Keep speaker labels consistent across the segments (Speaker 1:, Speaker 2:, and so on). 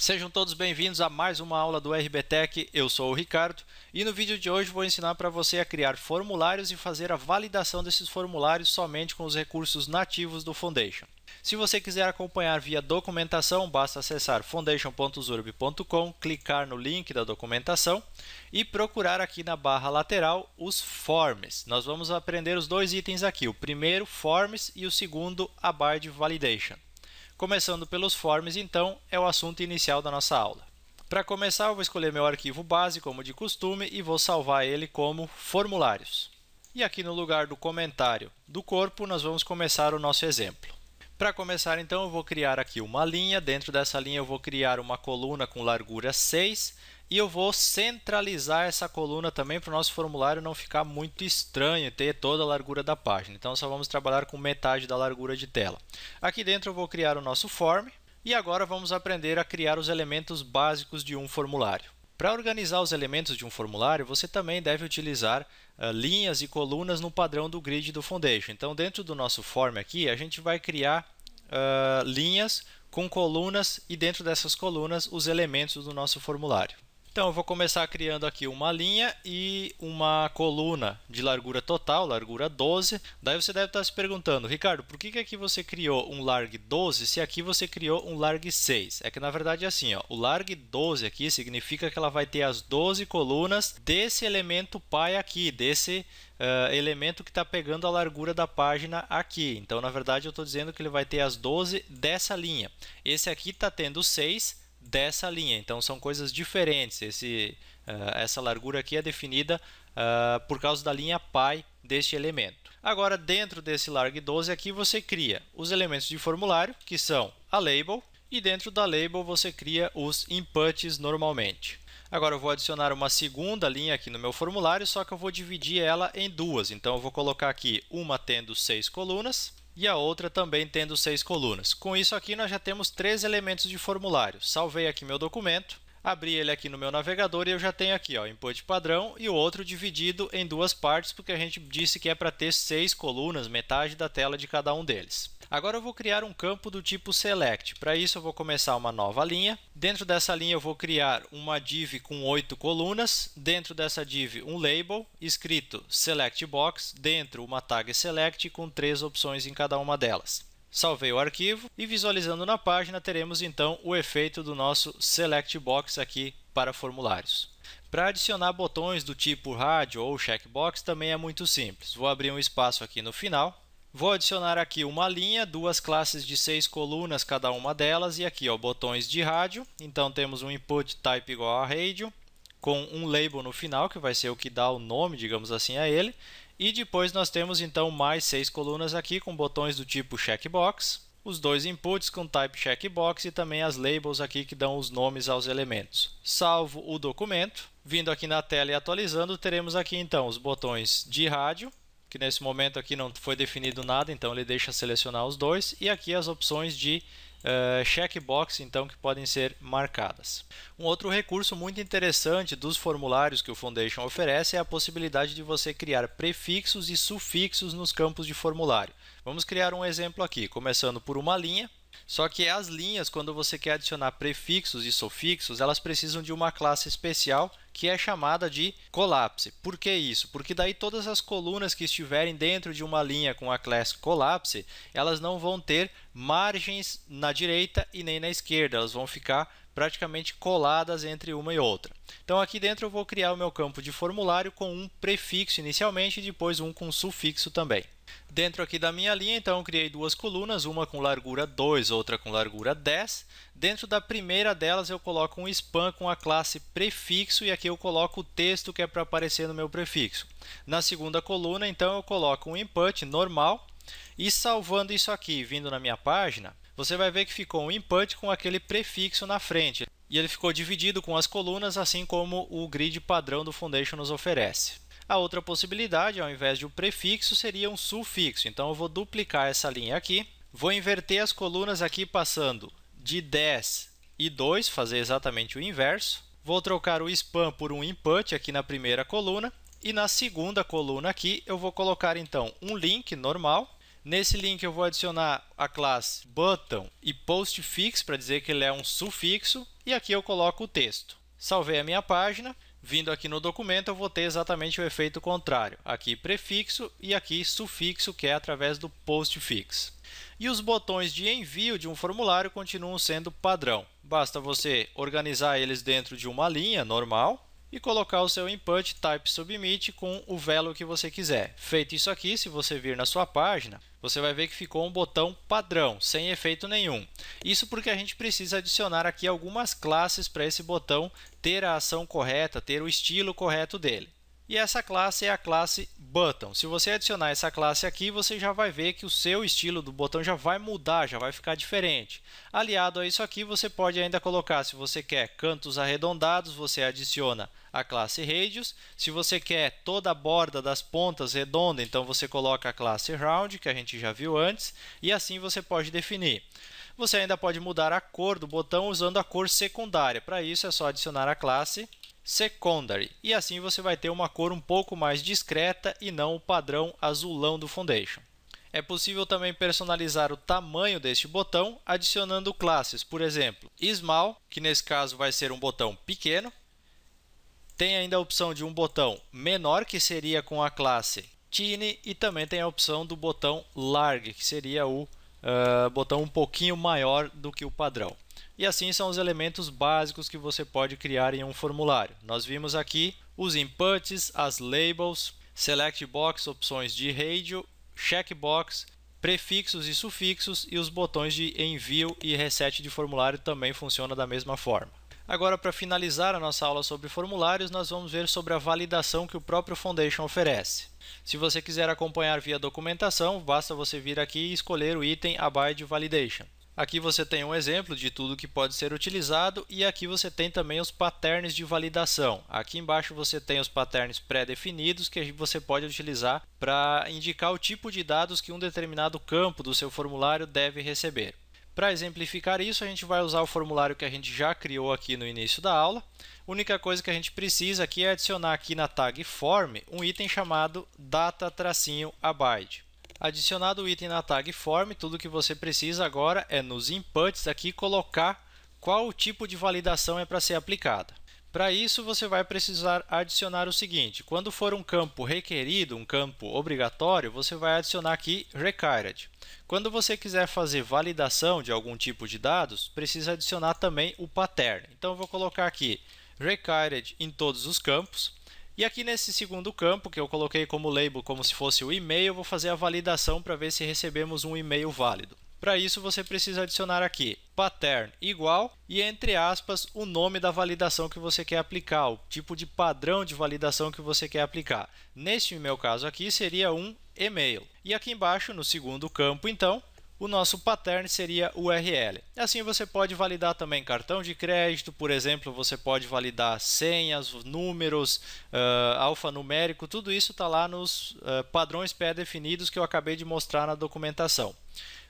Speaker 1: Sejam todos bem-vindos a mais uma aula do RBTech. Eu sou o Ricardo e no vídeo de hoje vou ensinar para você a criar formulários e fazer a validação desses formulários somente com os recursos nativos do Foundation. Se você quiser acompanhar via documentação, basta acessar foundation.zurb.com, clicar no link da documentação e procurar aqui na barra lateral os Forms. Nós vamos aprender os dois itens aqui, o primeiro, Forms, e o segundo, Abide Validation. Começando pelos Forms, então, é o assunto inicial da nossa aula. Para começar, eu vou escolher meu arquivo base, como de costume, e vou salvar ele como Formulários. E aqui no lugar do comentário do corpo, nós vamos começar o nosso exemplo. Para começar, então, eu vou criar aqui uma linha. Dentro dessa linha, eu vou criar uma coluna com largura 6 e eu vou centralizar essa coluna também para o nosso formulário não ficar muito estranho ter toda a largura da página. Então, só vamos trabalhar com metade da largura de tela. Aqui dentro, eu vou criar o nosso form e agora vamos aprender a criar os elementos básicos de um formulário. Para organizar os elementos de um formulário, você também deve utilizar linhas e colunas no padrão do grid do Foundation. Então, dentro do nosso form aqui, a gente vai criar linhas com colunas e dentro dessas colunas os elementos do nosso formulário. Então, eu vou começar criando aqui uma linha e uma coluna de largura total, largura 12. Daí você deve estar se perguntando, Ricardo, por que aqui você criou um larg 12 se aqui você criou um larg 6? É que na verdade é assim, ó, o larg 12 aqui significa que ela vai ter as 12 colunas desse elemento pai aqui, desse elemento que está pegando a largura da página aqui. Então, na verdade, eu estou dizendo que ele vai ter as 12 dessa linha. Esse aqui está tendo 6 dessa linha, então são coisas diferentes. Essa largura aqui é definida por causa da linha pai deste elemento. Agora, dentro desse larg 12 aqui, você cria os elementos de formulário, que são a label, e dentro da label você cria os inputs normalmente. Agora, eu vou adicionar uma segunda linha aqui no meu formulário, só que eu vou dividir ela em duas. Então, eu vou colocar aqui uma tendo 6 colunas e a outra também tendo 6 colunas. Com isso aqui, nós já temos 3 elementos de formulário. Salvei aqui meu documento, abri ele aqui no meu navegador e eu já tenho aqui, ó, input padrão e o outro dividido em duas partes, porque a gente disse que é para ter 6 colunas, metade da tela de cada um deles. Agora eu vou criar um campo do tipo select. Para isso eu vou começar uma nova linha. Dentro dessa linha eu vou criar uma div com 8 colunas. Dentro dessa div um label escrito select box. Dentro uma tag select com 3 opções em cada uma delas. Salvei o arquivo e visualizando na página teremos então o efeito do nosso select box aqui para formulários. Para adicionar botões do tipo rádio ou checkbox também é muito simples. Vou abrir um espaço aqui no final. Vou adicionar aqui uma linha, duas classes de 6 colunas cada uma delas e aqui, ó, botões de rádio. Então temos um input type igual a radio com um label no final, que vai ser o que dá o nome, digamos assim, a ele. E depois nós temos então mais 6 colunas aqui com botões do tipo checkbox, os dois inputs com type checkbox e também as labels aqui que dão os nomes aos elementos. Salvo o documento, vindo aqui na tela e atualizando, teremos aqui então os botões de rádio, que nesse momento aqui não foi definido nada, então ele deixa selecionar os dois, e aqui as opções de checkbox, então, que podem ser marcadas. Um outro recurso muito interessante dos formulários que o Foundation oferece é a possibilidade de você criar prefixos e sufixos nos campos de formulário. Vamos criar um exemplo aqui, começando por uma linha. Só que as linhas, quando você quer adicionar prefixos e sufixos, elas precisam de uma classe especial que é chamada de collapse. Por que isso? Porque daí todas as colunas que estiverem dentro de uma linha com a classe collapse, elas não vão ter margens na direita e nem na esquerda, elas vão ficar praticamente coladas entre uma e outra. Então aqui dentro eu vou criar o meu campo de formulário com um prefixo inicialmente e depois um com sufixo também. Dentro aqui da minha linha, então, eu criei duas colunas, uma com largura 2, outra com largura 10. Dentro da primeira delas, eu coloco um span com a classe prefixo e aqui eu coloco o texto que é para aparecer no meu prefixo. Na segunda coluna, então, eu coloco um input normal e salvando isso aqui, vindo na minha página, você vai ver que ficou um input com aquele prefixo na frente. E ele ficou dividido com as colunas, assim como o grid padrão do Foundation nos oferece. A outra possibilidade, ao invés de um prefixo, seria um sufixo. Então, eu vou duplicar essa linha aqui. Vou inverter as colunas aqui, passando de 10 e 2, fazer exatamente o inverso. Vou trocar o span por um input aqui na primeira coluna. E na segunda coluna aqui, eu vou colocar, então, um link normal. Nesse link eu vou adicionar a classe button e postfix para dizer que ele é um sufixo e aqui eu coloco o texto. Salvei a minha página. Vindo aqui no documento, eu vou ter exatamente o efeito contrário. Aqui prefixo e aqui sufixo, que é através do postfix. E os botões de envio de um formulário continuam sendo padrão. Basta você organizar eles dentro de uma linha normal e colocar o seu input type submit com o value que você quiser. Feito isso aqui, se você vir na sua página, você vai ver que ficou um botão padrão, sem efeito nenhum. Isso porque a gente precisa adicionar aqui algumas classes para esse botão ter a ação correta, ter o estilo correto dele. E essa classe é a classe button. Se você adicionar essa classe aqui, você já vai ver que o seu estilo do botão já vai mudar, já vai ficar diferente. Aliado a isso aqui, você pode ainda colocar, se você quer cantos arredondados, você adiciona a classe radius. Se você quer toda a borda das pontas redonda, então você coloca a classe round, que a gente já viu antes, e assim você pode definir. Você ainda pode mudar a cor do botão usando a cor secundária. Para isso, é só adicionar a classe secondary. E assim você vai ter uma cor um pouco mais discreta e não o padrão azulão do Foundation. É possível também personalizar o tamanho deste botão adicionando classes, por exemplo, small, que nesse caso vai ser um botão pequeno. Tem ainda a opção de um botão menor, que seria com a classe tiny, e também tem a opção do botão large, que seria o botão um pouquinho maior do que o padrão. E assim são os elementos básicos que você pode criar em um formulário. Nós vimos aqui os inputs, as labels, select box, opções de radio, checkbox, prefixos e sufixos, e os botões de envio e reset de formulário também funcionam da mesma forma. Agora, para finalizar a nossa aula sobre formulários, nós vamos ver sobre a validação que o próprio Foundation oferece. Se você quiser acompanhar via documentação, basta você vir aqui e escolher o item Abide Validation. Aqui você tem um exemplo de tudo que pode ser utilizado e aqui você tem também os patterns de validação. Aqui embaixo você tem os patterns pré-definidos que você pode utilizar para indicar o tipo de dados que um determinado campo do seu formulário deve receber. Para exemplificar isso, a gente vai usar o formulário que a gente já criou aqui no início da aula. A única coisa que a gente precisa aqui é adicionar aqui na tag form um item chamado data-abide. Adicionado o item na tag form, tudo que você precisa agora é nos inputs aqui colocar qual o tipo de validação é para ser aplicada. Para isso, você vai precisar adicionar o seguinte: quando for um campo requerido, um campo obrigatório, você vai adicionar aqui required. Quando você quiser fazer validação de algum tipo de dados, precisa adicionar também o pattern. Então, eu vou colocar aqui required em todos os campos. E aqui nesse segundo campo, que eu coloquei como label como se fosse o e-mail, eu vou fazer a validação para ver se recebemos um e-mail válido. Para isso, você precisa adicionar aqui pattern igual e, entre aspas, o nome da validação que você quer aplicar, o tipo de padrão de validação que você quer aplicar. Neste meu caso aqui, seria um e-mail. E aqui embaixo, no segundo campo, então, o nosso pattern seria URL. Assim, você pode validar também cartão de crédito, por exemplo, você pode validar senhas, números, alfanumérico, tudo isso está lá nos padrões pré-definidos que eu acabei de mostrar na documentação.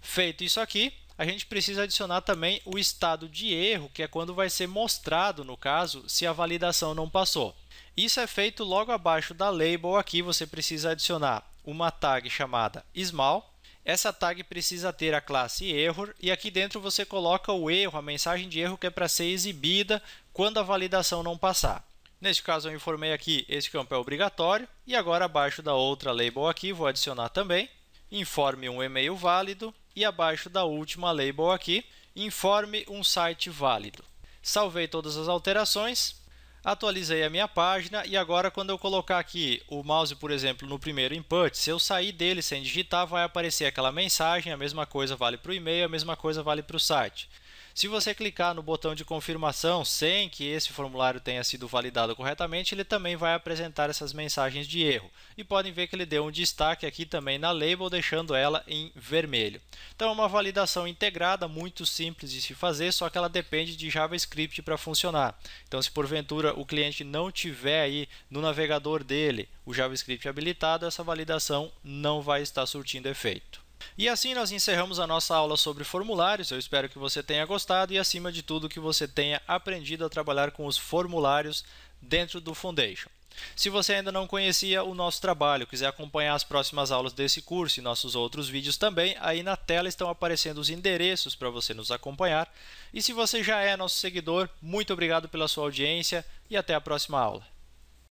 Speaker 1: Feito isso aqui, a gente precisa adicionar também o estado de erro, que é quando vai ser mostrado, no caso, se a validação não passou. Isso é feito logo abaixo da label. Aqui você precisa adicionar uma tag chamada small. Essa tag precisa ter a classe error e aqui dentro você coloca o erro, a mensagem de erro que é para ser exibida quando a validação não passar. Neste caso eu informei aqui, esse campo é obrigatório e agora abaixo da outra label aqui vou adicionar também informe um e-mail válido e abaixo da última label aqui informe um site válido. Salvei todas as alterações. Atualizei a minha página e agora quando eu colocar aqui o mouse, por exemplo, no primeiro input, se eu sair dele sem digitar, vai aparecer aquela mensagem, a mesma coisa vale para o e-mail, a mesma coisa vale para o site. Se você clicar no botão de confirmação sem que esse formulário tenha sido validado corretamente, ele também vai apresentar essas mensagens de erro. E podem ver que ele deu um destaque aqui também na label, deixando ela em vermelho. Então é uma validação integrada, muito simples de se fazer, só que ela depende de JavaScript para funcionar. Então se porventura o cliente não tiver aí no navegador dele o JavaScript habilitado, essa validação não vai estar surtindo efeito. E assim nós encerramos a nossa aula sobre formulários. Eu espero que você tenha gostado e, acima de tudo, que você tenha aprendido a trabalhar com os formulários dentro do Foundation. Se você ainda não conhecia o nosso trabalho, quiser acompanhar as próximas aulas desse curso e nossos outros vídeos também, aí na tela estão aparecendo os endereços para você nos acompanhar. E se você já é nosso seguidor, muito obrigado pela sua audiência e até a próxima aula.